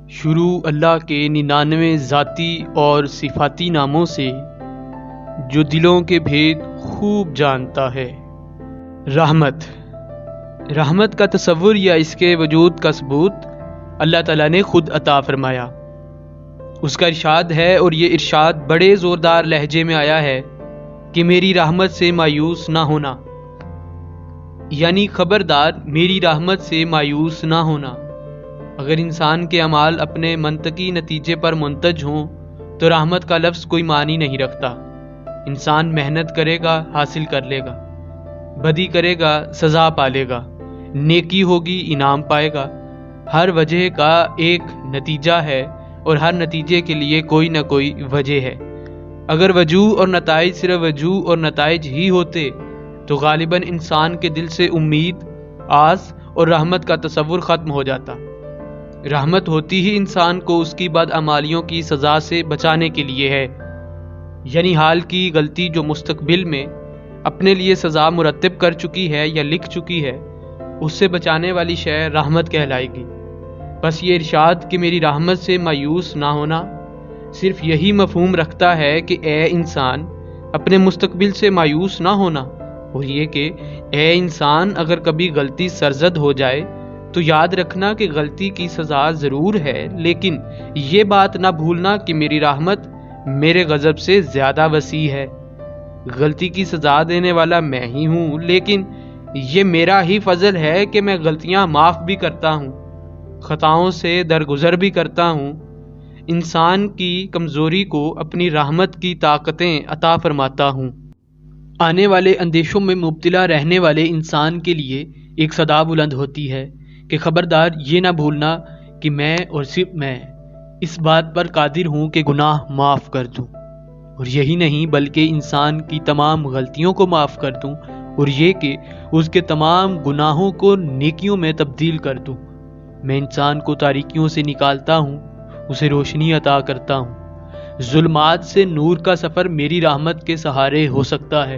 شروع اللہ کے 99 ذاتی اور صفاتی ناموں سے جو دلوں کے بھید خوب جانتا ہے۔ رحمت کا تصور یا اس کے وجود کا ثبوت اللہ تعالیٰ نے خود عطا فرمایا۔ اس کا ارشاد ہے، اور یہ ارشاد بڑے زوردار لہجے میں آیا ہے کہ میری رحمت سے مایوس نہ ہونا، یعنی خبردار میری رحمت سے مایوس نہ ہونا۔ اگر انسان کے اعمال اپنے منطقی نتیجے پر منتج ہوں تو رحمت کا لفظ کوئی معنی نہیں رکھتا۔ انسان محنت کرے گا حاصل کر لے گا، بدی کرے گا سزا پالے گا، نیکی ہوگی انعام پائے گا۔ ہر وجہ کا ایک نتیجہ ہے اور ہر نتیجے کے لیے کوئی نہ کوئی وجہ ہے۔ اگر وجوہ اور نتائج صرف وجوہ اور نتائج ہی ہوتے تو غالباً انسان کے دل سے امید، آس اور رحمت کا تصور ختم ہو جاتا۔ رحمت ہوتی ہی انسان کو اس کی بدعمالیوں کی سزا سے بچانے کے لیے ہے، یعنی حال کی غلطی جو مستقبل میں اپنے لیے سزا مرتب کر چکی ہے یا لکھ چکی ہے، اس سے بچانے والی شے رحمت کہلائے گی۔ بس یہ ارشاد کہ میری رحمت سے مایوس نہ ہونا صرف یہی مفہوم رکھتا ہے کہ اے انسان اپنے مستقبل سے مایوس نہ ہونا، اور یہ کہ اے انسان اگر کبھی غلطی سرزد ہو جائے تو یاد رکھنا کہ غلطی کی سزا ضرور ہے، لیکن یہ بات نہ بھولنا کہ میری رحمت میرے غضب سے زیادہ وسیع ہے۔ غلطی کی سزا دینے والا میں ہی ہوں، لیکن یہ میرا ہی فضل ہے کہ میں غلطیاں معاف بھی کرتا ہوں، خطاؤں سے درگزر بھی کرتا ہوں۔ انسان کی کمزوری کو اپنی رحمت کی طاقتیں عطا فرماتا ہوں۔ آنے والے اندیشوں میں مبتلا رہنے والے انسان کے لیے ایک صدا بلند ہوتی ہے کہ خبردار یہ نہ بھولنا کہ میں اور صرف میں اس بات پر قادر ہوں کہ گناہ معاف کر دوں، اور یہی نہیں بلکہ انسان کی تمام غلطیوں کو معاف کر دوں، اور یہ کہ اس کے تمام گناہوں کو نیکیوں میں تبدیل کر دوں۔ میں انسان کو تاریکیوں سے نکالتا ہوں، اسے روشنی عطا کرتا ہوں۔ ظلمات سے نور کا سفر میری رحمت کے سہارے ہو سکتا ہے۔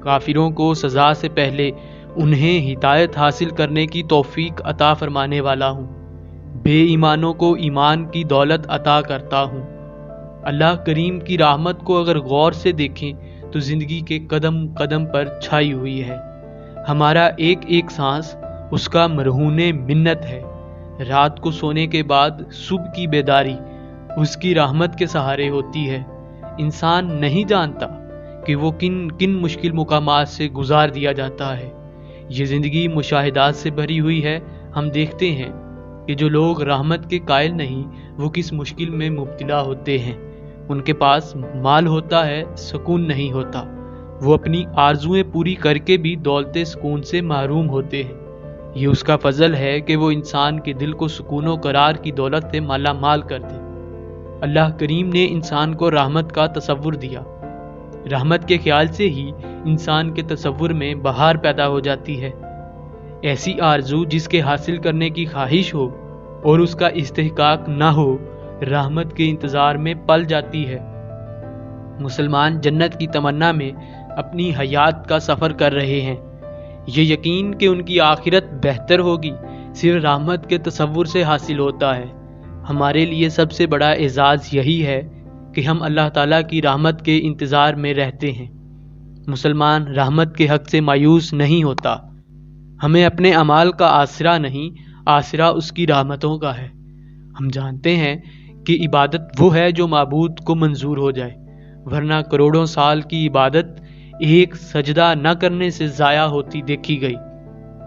کافروں کو سزا سے پہلے انہیں ہدایت حاصل کرنے کی توفیق عطا فرمانے والا ہوں۔ بے ایمانوں کو ایمان کی دولت عطا کرتا ہوں۔ اللہ کریم کی رحمت کو اگر غور سے دیکھیں تو زندگی کے قدم قدم پر چھائی ہوئی ہے۔ ہمارا ایک ایک سانس اس کا مرہون منت ہے۔ رات کو سونے کے بعد صبح کی بیداری اس کی رحمت کے سہارے ہوتی ہے۔ انسان نہیں جانتا کہ وہ کن کن مشکل مقامات سے گزار دیا جاتا ہے۔ یہ زندگی مشاہدات سے بھری ہوئی ہے۔ ہم دیکھتے ہیں کہ جو لوگ رحمت کے قائل نہیں وہ کس مشکل میں مبتلا ہوتے ہیں۔ ان کے پاس مال ہوتا ہے، سکون نہیں ہوتا۔ وہ اپنی آرزویں پوری کر کے بھی دولت سکون سے محروم ہوتے ہیں۔ یہ اس کا فضل ہے کہ وہ انسان کے دل کو سکون و قرار کی دولت سے مالا مال کر دے۔ اللہ کریم نے انسان کو رحمت کا تصور دیا۔ رحمت کے خیال سے ہی انسان کے تصور میں بہار پیدا ہو جاتی ہے۔ ایسی آرزو جس کے حاصل کرنے کی خواہش ہو اور اس کا استحقاق نہ ہو، رحمت کے انتظار میں پل جاتی ہے۔ مسلمان جنت کی تمنا میں اپنی حیات کا سفر کر رہے ہیں۔ یہ یقین کہ ان کی آخرت بہتر ہوگی صرف رحمت کے تصور سے حاصل ہوتا ہے۔ ہمارے لیے سب سے بڑا اعزاز یہی ہے کہ ہم اللہ تعالیٰ کی رحمت کے انتظار میں رہتے ہیں۔ مسلمان رحمت کے حق سے مایوس نہیں ہوتا۔ ہمیں اپنے اعمال کا آسرا نہیں، آسرا اس کی رحمتوں کا ہے۔ ہم جانتے ہیں کہ عبادت وہ ہے جو معبود کو منظور ہو جائے، ورنہ کروڑوں سال کی عبادت ایک سجدہ نہ کرنے سے ضائع ہوتی دیکھی گئی،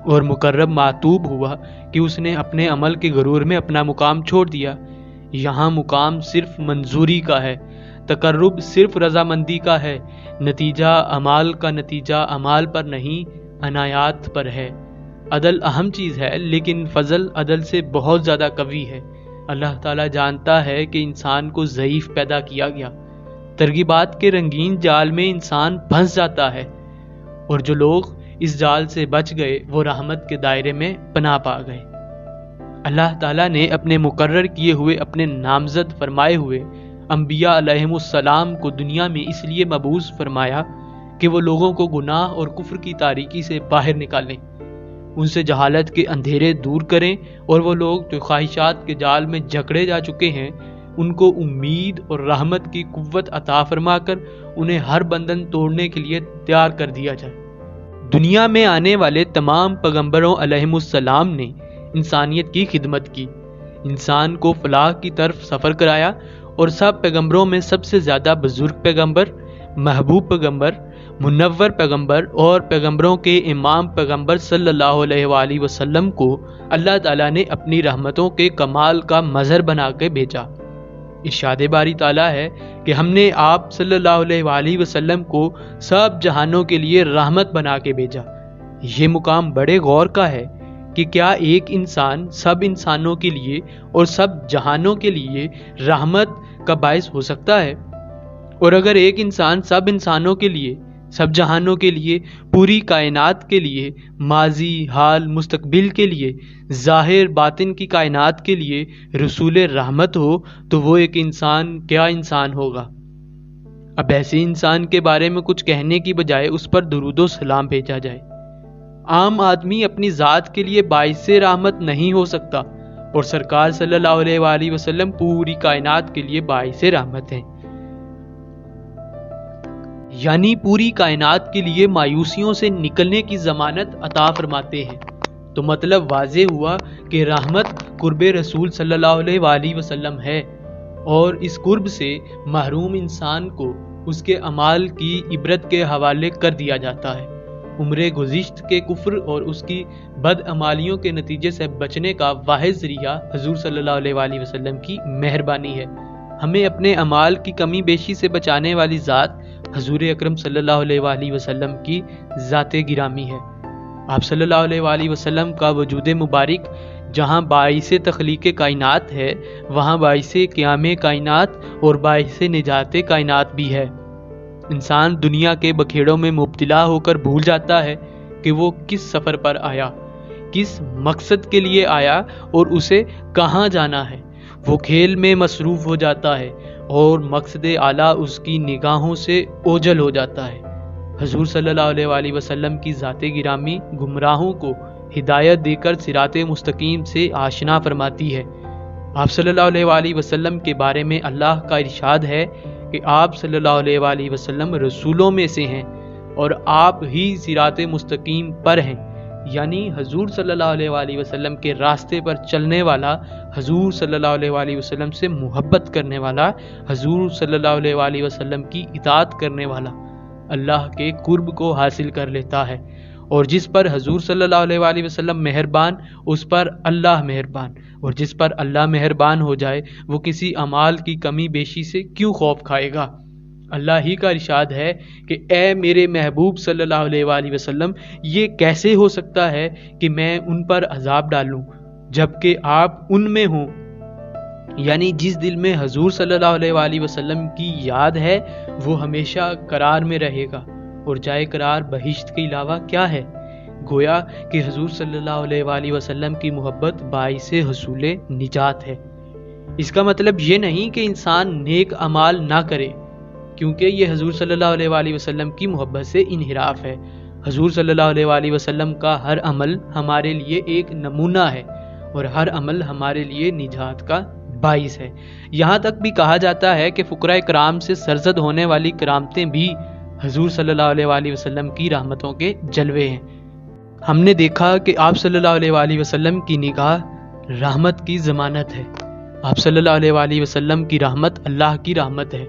اور مقرب معتوب ہوا کہ اس نے اپنے عمل کے غرور میں اپنا مقام چھوڑ دیا۔ یہاں مقام صرف منظوری کا ہے، تقرب صرف رضامندی کا ہے، نتیجہ اعمال کا نتیجہ اعمال پر نہیں عنایات پر ہے۔ عدل اہم چیز ہے، لیکن فضل عدل سے بہت زیادہ قوی ہے۔ اللہ تعالیٰ جانتا ہے کہ انسان کو ضعیف پیدا کیا گیا۔ ترغیبات کے رنگین جال میں انسان پھنس جاتا ہے، اور جو لوگ اس جال سے بچ گئے وہ رحمت کے دائرے میں پناہ پا گئے۔ اللہ تعالیٰ نے اپنے مقرر کیے ہوئے اپنے نامزد فرمائے ہوئے انبیاء علیہم السلام کو دنیا میں اس لیے مبعوث فرمایا کہ وہ لوگوں کو گناہ اور کفر کی تاریکی سے باہر نکالیں۔ ان سے جہالت کے اندھیرے دور کریں اور وہ لوگ جو خواہشات کے جال میں جکڑے جا چکے ہیں ان کو امید اور رحمت کی قوت عطا فرما کر انہیں ہر بندھن توڑنے کے لیے تیار کر دیا جائے۔ دنیا میں آنے والے تمام پیغمبروں علیہم السلام نے انسانیت کی خدمت کی، انسان کو فلاح کی طرف سفر کرایا، اور سب پیغمبروں میں سب سے زیادہ بزرگ پیغمبر، محبوب پیغمبر، منور پیغمبر اور پیغمبروں کے امام پیغمبر صلی اللہ علیہ وآلہ وسلم کو اللہ تعالیٰ نے اپنی رحمتوں کے کمال کا مظہر بنا کے بھیجا۔ ارشاد باری تعالیٰ ہے کہ ہم نے آپ صلی اللہ علیہ وآلہ وسلم کو سب جہانوں کے لیے رحمت بنا کے بھیجا۔ یہ مقام بڑے غور کا ہے کہ کیا ایک انسان سب انسانوں کے لیے اور سب جہانوں کے لیے رحمت کا باعث ہو سکتا ہے؟ اور اگر ایک انسان سب انسانوں کے لیے، سب جہانوں کے لیے، پوری کائنات کے لیے، ماضی، حال، مستقبل کے لیے، ظاہر باطن کی کائنات کے لیے رسول رحمت ہو تو وہ ایک انسان کیا انسان ہوگا؟ اب ایسے انسان کے بارے میں کچھ کہنے کی بجائے اس پر درود و سلام بھیجا جائے۔ عام آدمی اپنی ذات کے لیے باعث رحمت نہیں ہو سکتا، اور سرکار صلی اللہ علیہ وآلہ وسلم پوری کائنات کے لیے باعث رحمت ہیں، یعنی پوری کائنات کے لیے مایوسیوں سے نکلنے کی ضمانت عطا فرماتے ہیں۔ تو مطلب واضح ہوا کہ رحمت قرب رسول صلی اللہ علیہ وآلہ وسلم ہے، اور اس قرب سے محروم انسان کو اس کے اعمال کی عبرت کے حوالے کر دیا جاتا ہے۔ عمر گزشت کے کفر اور اس کی بدعمالیوں کے نتیجے سے بچنے کا واحد ذریعہ حضور صلی اللہ علیہ وآلہ وسلم کی مہربانی ہے۔ ہمیں اپنے اعمال کی کمی بیشی سے بچانے والی ذات حضور اکرم صلی اللہ علیہ وآلہ وسلم کی ذات گرامی ہے۔ آپ صلی اللہ علیہ وآلہ وسلم کا وجود مبارک جہاں باعث تخلیق کائنات ہے، وہاں باعث قیام کائنات اور باعث نجات کائنات بھی ہے۔ انسان دنیا کے بکھیڑوں میں مبتلا ہو کر بھول جاتا ہے کہ وہ کس سفر پر آیا، کس مقصد کے لیے آیا اور اسے کہاں جانا ہے۔ وہ کھیل میں مصروف ہو جاتا ہے اور مقصد اعلیٰ اس کی نگاہوں سے اوجھل ہو جاتا ہے۔ حضور صلی اللہ علیہ وآلہ وسلم کی ذات گرامی گمراہوں کو ہدایت دے کر صراط مستقیم سے آشنا فرماتی ہے۔ آپ صلی اللہ علیہ وآلہ وسلم کے بارے میں اللہ کا ارشاد ہے کہ آپ صلی اللہ علیہ وآلہ وسلم رسولوں میں سے ہیں اور آپ ہی صراط مستقیم پر ہیں، یعنی حضور صلی اللہ علیہ وآلہ وسلم کے راستے پر چلنے والا، حضور صلی اللہ علیہ وآلہ وسلم سے محبت کرنے والا، حضور صلی اللہ علیہ وآلہ وسلم کی اطاعت کرنے والا اللہ کے قرب کو حاصل کر لیتا ہے، اور جس پر حضور صلی اللہ علیہ وآلہ وسلم مہربان اس پر اللہ مہربان، اور جس پر اللہ مہربان ہو جائے وہ کسی اعمال کی کمی بیشی سے کیوں خوف کھائے گا؟ اللہ ہی کا ارشاد ہے کہ اے میرے محبوب صلی اللہ علیہ وآلہ وسلم، یہ کیسے ہو سکتا ہے کہ میں ان پر عذاب ڈالوں جبکہ آپ ان میں ہوں؟ یعنی جس دل میں حضور صلی اللہ علیہ وآلہ وسلم کی یاد ہے وہ ہمیشہ قرار میں رہے گا، اور جائے قرار بہشت کے علاوہ کیا ہے؟ گویا کہ حضور صلی اللہ علیہ وآلہ وسلم کی محبت باعث حصول نجات ہے۔ اس کا مطلب یہ نہیں کہ انسان نیک اعمال نہ کرے، کیونکہ یہ حضور صلی اللہ علیہ وآلہ وسلم کی محبت سے انحراف ہے۔ حضور صلی اللہ علیہ وآلہ وسلم کا ہر عمل ہمارے لیے ایک نمونہ ہے، اور ہر عمل ہمارے لیے نجات کا باعث ہے۔ یہاں تک بھی کہا جاتا ہے کہ فقراء کرام سے سرزد ہونے والی کرامتیں بھی حضور صلی اللہ علیہ وآلہ وسلم کی رحمتوں کے جلوے ہیں۔ ہم نے دیکھا کہ آپ صلی اللہ علیہ وآلہ وسلم کی نگاہ رحمت کی ضمانت ہے۔ آپ صلی اللہ علیہ وآلہ وسلم کی رحمت اللہ کی رحمت ہے،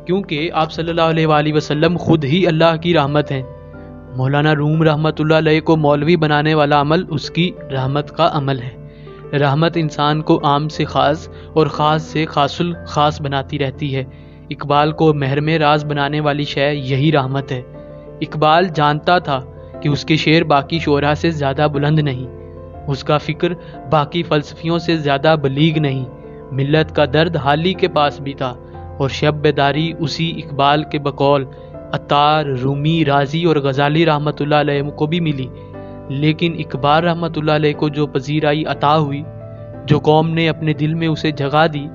کیونکہ آپ صلی اللہ علیہ وآلہ وسلم خود ہی اللہ کی رحمت ہیں۔ مولانا روم رحمۃ اللہ علیہ کو مولوی بنانے والا عمل اس کی رحمت کا عمل ہے۔ رحمت انسان کو عام سے خاص اور خاص سے خاص الخاص بناتی رہتی ہے۔ اقبال کو محرم راز بنانے والی شے یہی رحمت ہے۔ اقبال جانتا تھا کہ اس کے شعر باقی شعراء سے زیادہ بلند نہیں، اس کا فکر باقی فلسفیوں سے زیادہ بلیغ نہیں، ملت کا درد حالی کے پاس بھی تھا، اور شب بیداری اسی اقبال کے بقول عطار، رومی، رازی اور غزالی رحمۃ اللہ علیہ کو بھی ملی۔ لیکن اقبال رحمۃ اللہ علیہ کو جو پذیرائی عطا ہوئی، جو قوم نے اپنے دل میں اسے جگہ دی،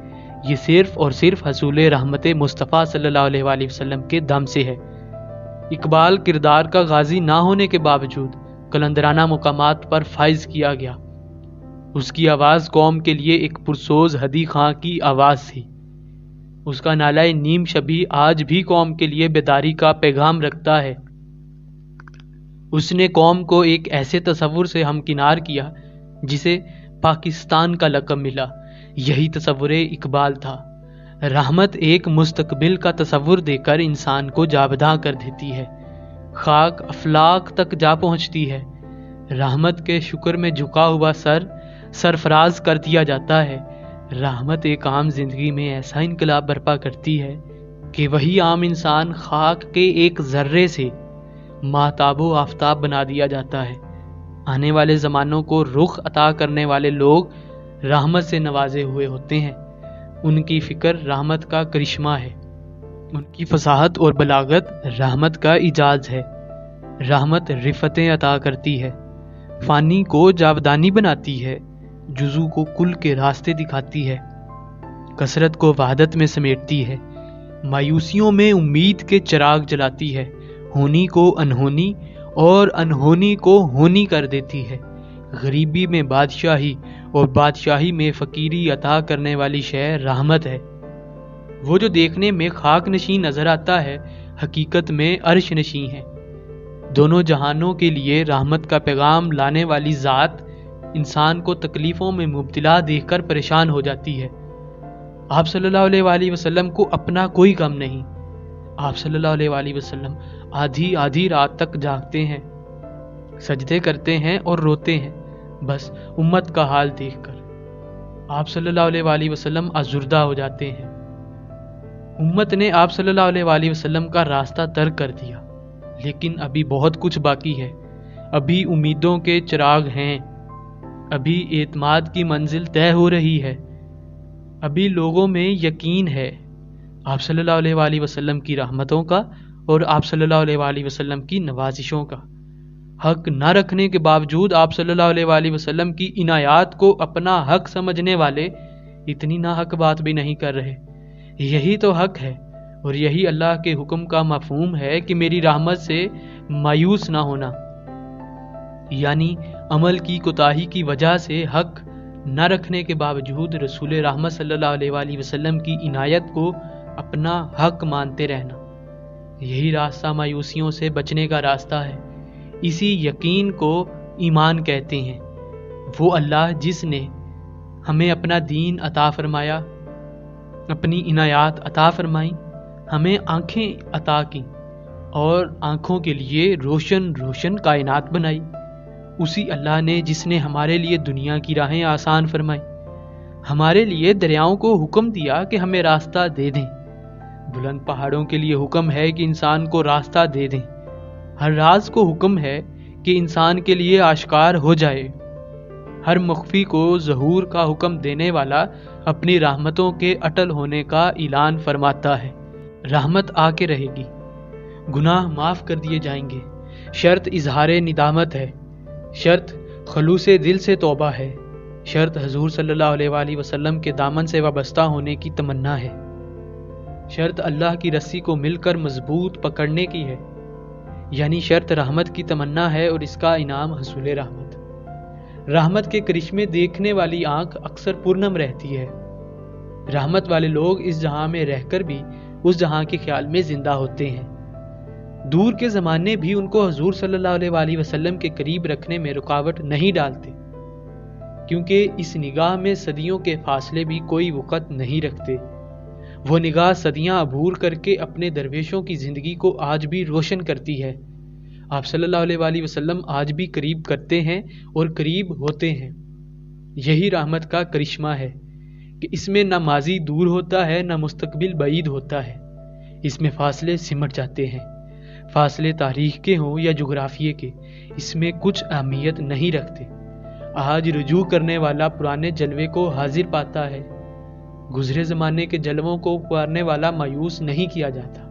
یہ صرف اور صرف حصول رحمت مصطفیٰ صلی اللہ علیہ وآلہ وسلم کے دم سے ہے۔ اقبال کردار کا غازی نہ ہونے کے باوجود قلندرانہ مقامات پر فائز کیا گیا۔ اس کی آواز قوم کے لیے ایک پرسوز ہدی خاں کی آواز تھی۔ اس کا نالہ نیم شبی آج بھی قوم کے لیے بیداری کا پیغام رکھتا ہے۔ اس نے قوم کو ایک ایسے تصور سے ہمکنار کیا جسے پاکستان کا لقب ملا۔ یہی تصور اقبال تھا۔ رحمت ایک مستقبل کا تصور دے کر انسان کو جاوداں کر دیتی ہے، خاک افلاک تک جا پہنچتی ہے۔ رحمت کے شکر میں جھکا ہوا سر سرفراز کر دیا جاتا ہے۔ رحمت ایک عام زندگی میں ایسا انقلاب برپا کرتی ہے کہ وہی عام انسان خاک کے ایک ذرے سے ماہتاب و آفتاب بنا دیا جاتا ہے۔ آنے والے زمانوں کو رخ عطا کرنے والے لوگ رحمت سے نوازے ہوئے ہوتے ہیں۔ ان کی فکر رحمت کا کرشمہ ہے، ان کی فصاحت اور بلاغت رحمت کا اعجاز ہے۔ رحمت رفتیں عطا کرتی ہے، فانی کو جاودانی بناتی ہے، جزو کو کل کے راستے دکھاتی ہے، کثرت کو وحدت میں سمیٹتی ہے، مایوسیوں میں امید کے چراغ جلاتی ہے، ہونی کو انہونی اور انہونی کو ہونی کر دیتی ہے، غریبی میں بادشاہی اور بادشاہی میں فقیری عطا کرنے والی شے رحمت ہے۔ وہ جو دیکھنے میں خاک نشین نظر آتا ہے، حقیقت میں عرش نشین ہے۔ دونوں جہانوں کے لیے رحمت کا پیغام لانے والی ذات انسان کو تکلیفوں میں مبتلا دیکھ کر پریشان ہو جاتی ہے۔ آپ صلی اللہ علیہ وآلہ وسلم کو اپنا کوئی غم نہیں۔ آپ صلی اللہ علیہ وآلہ وسلم آدھی رات تک جاگتے ہیں، سجدے کرتے ہیں اور روتے ہیں، بس امت کا حال دیکھ کر۔ آپ صلی اللہ علیہ وآلہ وسلم آزردہ ہو جاتے ہیں۔ امت نے آپ صلی اللہ علیہ وآلہ وسلم کا راستہ ترک کر دیا، لیکن ابھی بہت کچھ باقی ہے۔ ابھی امیدوں کے چراغ ہیں، ابھی اعتماد کی منزل طے ہو رہی ہے، ابھی لوگوں میں یقین ہے آپ صلی اللہ علیہ وآلہ وسلم کی رحمتوں کا اور آپ صلی اللہ علیہ وآلہ وسلم کی نوازشوں کا۔ حق نہ رکھنے کے باوجود آپ صلی اللہ علیہ وآلہ وسلم کی عنایات کو اپنا حق سمجھنے والے اتنی ناحق بات بھی نہیں کر رہے۔ یہی تو حق ہے اور یہی اللہ کے حکم کا مفہوم ہے کہ میری رحمت سے مایوس نہ ہونا، یعنی عمل کی کوتاہی کی وجہ سے حق نہ رکھنے کے باوجود رسول رحمت صلی اللہ علیہ وآلہ وسلم کی عنایت کو اپنا حق مانتے رہنا۔ یہی راستہ مایوسیوں سے بچنے کا راستہ ہے۔ اسی یقین کو ایمان کہتے ہیں۔ وہ اللہ جس نے ہمیں اپنا دین عطا فرمایا، اپنی عنایات عطا فرمائی، ہمیں آنکھیں عطا کی اور آنکھوں کے لیے روشن روشن کائنات بنائی۔ اسی اللہ نے جس نے ہمارے لیے دنیا کی راہیں آسان فرمائی، ہمارے لیے دریاؤں کو حکم دیا کہ ہمیں راستہ دے دیں، بلند پہاڑوں کے لیے حکم ہے کہ انسان کو راستہ دے دیں، ہر راز کو حکم ہے کہ انسان کے لیے آشکار ہو جائے، ہر مخفی کو ظہور کا حکم دینے والا اپنی رحمتوں کے اٹل ہونے کا اعلان فرماتا ہے۔ رحمت آ کے رہے گی، گناہ معاف کر دیے جائیں گے، شرط اظہار ندامت ہے، شرط خلوص دل سے توبہ ہے، شرط حضور صلی اللہ علیہ وآلہ وسلم کے دامن سے وابستہ ہونے کی تمنا ہے، شرط اللہ کی رسی کو مل کر مضبوط پکڑنے کی ہے، یعنی شرط رحمت کی تمنا ہے اور اس کا انعام حصول رحمت۔ رحمت کے کرشمے دیکھنے والی آنکھ اکثر پرنم رہتی ہے۔ رحمت والے لوگ اس جہاں میں رہ کر بھی اس جہاں کے خیال میں زندہ ہوتے ہیں۔ دور کے زمانے بھی ان کو حضور صلی اللہ علیہ وآلہ وسلم کے قریب رکھنے میں رکاوٹ نہیں ڈالتے، کیونکہ اس نگاہ میں صدیوں کے فاصلے بھی کوئی وقت نہیں رکھتے۔ وہ نگاہ صدیاں عبور کر کے اپنے درویشوں کی زندگی کو آج بھی روشن کرتی ہے۔ آپ صلی اللہ علیہ وآلہ وسلم آج بھی قریب کرتے ہیں اور قریب ہوتے ہیں۔ یہی رحمت کا کرشمہ ہے کہ اس میں نہ ماضی دور ہوتا ہے نہ مستقبل بعید ہوتا ہے، اس میں فاصلے سمٹ جاتے ہیں۔ فاصلے تاریخ کے ہوں یا جغرافیے کے، اس میں کچھ اہمیت نہیں رکھتے۔ آج رجوع کرنے والا پرانے جلوے کو حاضر پاتا ہے، گزرے زمانے کے جلووں کو پکارنے والا مایوس نہیں کیا جاتا،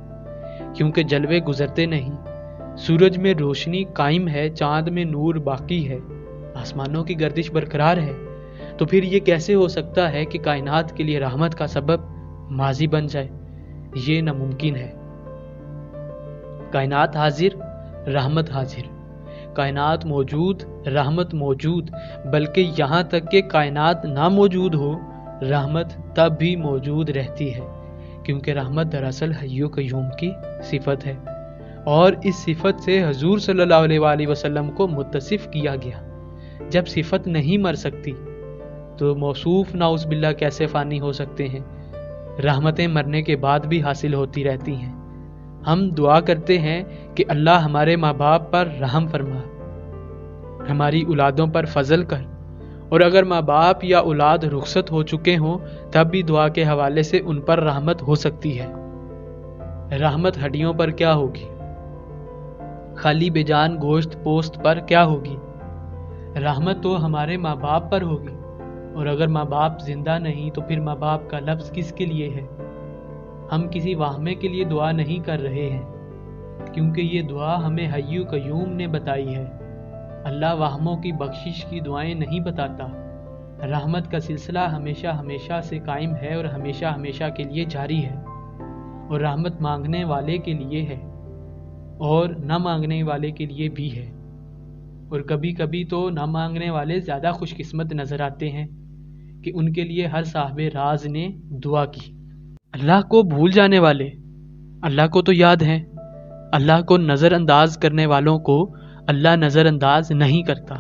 کیونکہ جلوے گزرتے نہیں۔ سورج میں روشنی قائم ہے، چاند میں نور باقی ہے، آسمانوں کی گردش برقرار ہے، تو پھر یہ کیسے ہو سکتا ہے کہ کائنات کے لیے رحمت کا سبب ماضی بن جائے؟ یہ ناممکن ہے۔ کائنات حاضر، رحمت حاضر۔ کائنات موجود، رحمت موجود، بلکہ یہاں تک کہ کائنات نہ موجود ہو رحمت تب بھی موجود رہتی ہے، کیونکہ رحمت دراصل حی و قیوم کی صفت ہے، اور اس صفت سے حضور صلی اللہ علیہ وآلہ وسلم کو متصف کیا گیا۔ جب صفت نہیں مر سکتی تو موصوف نعوذ باللہ کیسے فانی ہو سکتے ہیں؟ رحمتیں مرنے کے بعد بھی حاصل ہوتی رہتی ہیں۔ ہم دعا کرتے ہیں کہ اللہ ہمارے ماں باپ پر رحم فرما، ہماری اولادوں پر فضل کر، اور اگر ماں باپ یا اولاد رخصت ہو چکے ہوں تب بھی دعا کے حوالے سے ان پر رحمت ہو سکتی ہے۔ رحمت ہڈیوں پر کیا ہوگی؟ خالی بے جان گوشت پوست پر کیا ہوگی؟ رحمت تو ہمارے ماں باپ پر ہوگی، اور اگر ماں باپ زندہ نہیں تو پھر ماں باپ کا لفظ کس کے لیے ہے؟ ہم کسی واہمے کے لیے دعا نہیں کر رہے ہیں، کیونکہ یہ دعا ہمیں حی و قیوم نے بتائی ہے۔ اللہ واہموں کی بخشش کی دعائیں نہیں بتاتا۔ رحمت کا سلسلہ ہمیشہ ہمیشہ سے قائم ہے اور ہمیشہ ہمیشہ کے لیے جاری ہے، اور رحمت مانگنے والے کے لیے ہے اور نہ مانگنے والے کے لیے بھی ہے، اور کبھی کبھی تو نہ مانگنے والے زیادہ خوش قسمت نظر آتے ہیں کہ ان کے لیے ہر صاحب راز نے دعا کی۔ اللہ کو بھول جانے والے اللہ کو تو یاد ہیں، اللہ کو نظر انداز کرنے والوں کو اللہ نظر انداز نہیں کرتا،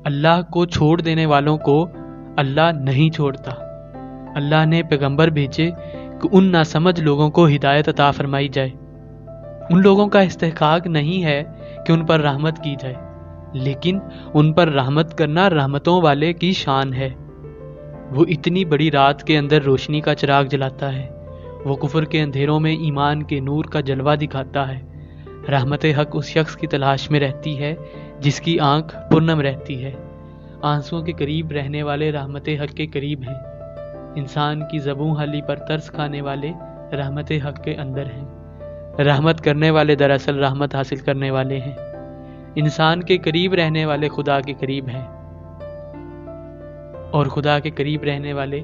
اللہ کو چھوڑ دینے والوں کو اللہ نہیں چھوڑتا۔ اللہ نے پیغمبر بھیجے کہ ان ناسمجھ لوگوں کو ہدایت عطا فرمائی جائے۔ ان لوگوں کا استحقاق نہیں ہے کہ ان پر رحمت کی جائے، لیکن ان پر رحمت کرنا رحمتوں والے کی شان ہے۔ وہ اتنی بڑی رات کے اندر روشنی کا چراغ جلاتا ہے، وہ کفر کے اندھیروں میں ایمان کے نور کا جلوہ دکھاتا ہے۔ رحمت حق اس شخص کی تلاش میں رہتی ہے جس کی آنکھ پرنم رہتی ہے۔ آنسوؤں کے قریب رہنے والے رحمت حق کے قریب ہیں، انسان کی زبوں حالی پر ترس کھانے والے رحمت حق کے اندر ہیں۔ رحمت کرنے والے دراصل رحمت حاصل کرنے والے ہیں، انسان کے قریب رہنے والے خدا کے قریب ہیں، اور خدا کے قریب رہنے والے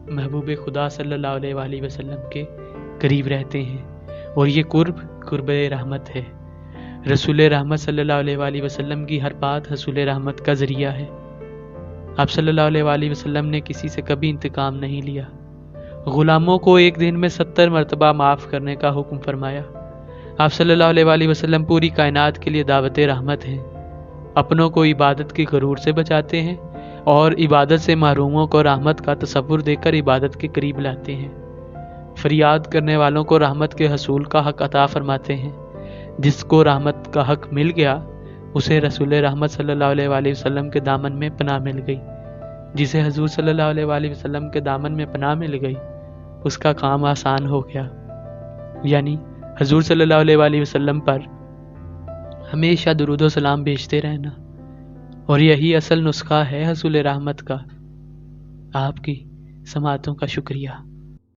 محبوب خدا صلی اللہ علیہ وآلہ وسلم کے قریب رہتے ہیں، اور یہ قرب رحمت ہے۔ رسول رحمت صلی اللہ علیہ وآلہ وسلم کی ہر بات حصول رحمت کا ذریعہ ہے۔ آپ صلی اللہ علیہ وآلہ وسلم نے کسی سے کبھی انتقام نہیں لیا، غلاموں کو ایک دن میں 70 مرتبہ معاف کرنے کا حکم فرمایا۔ آپ صلی اللہ علیہ وآلہ وسلم پوری کائنات کے لیے دعوت رحمت ہیں، اپنوں کو عبادت کے غرور سے بچاتے ہیں اور عبادت سے محروموں کو رحمت کا تصور دے کر عبادت کے قریب لاتے ہیں۔ فریاد کرنے والوں کو رحمت کے حصول کا حق عطا فرماتے ہیں۔ جس کو رحمت کا حق مل گیا اسے رسول رحمت صلی اللہ علیہ وآلہ وسلم کے دامن میں پناہ مل گئی، جسے حضور صلی اللہ علیہ وآلہ وسلم کے دامن میں پناہ مل گئی اس کا کام آسان ہو گیا۔ یعنی حضور صلی اللہ علیہ وآلہ وسلم پر ہمیشہ درود و سلام بھیجتے رہنا، اور یہی اصل نسخہ ہے حصول رحمت کا۔ آپ کی سماعتوں کا شکریہ۔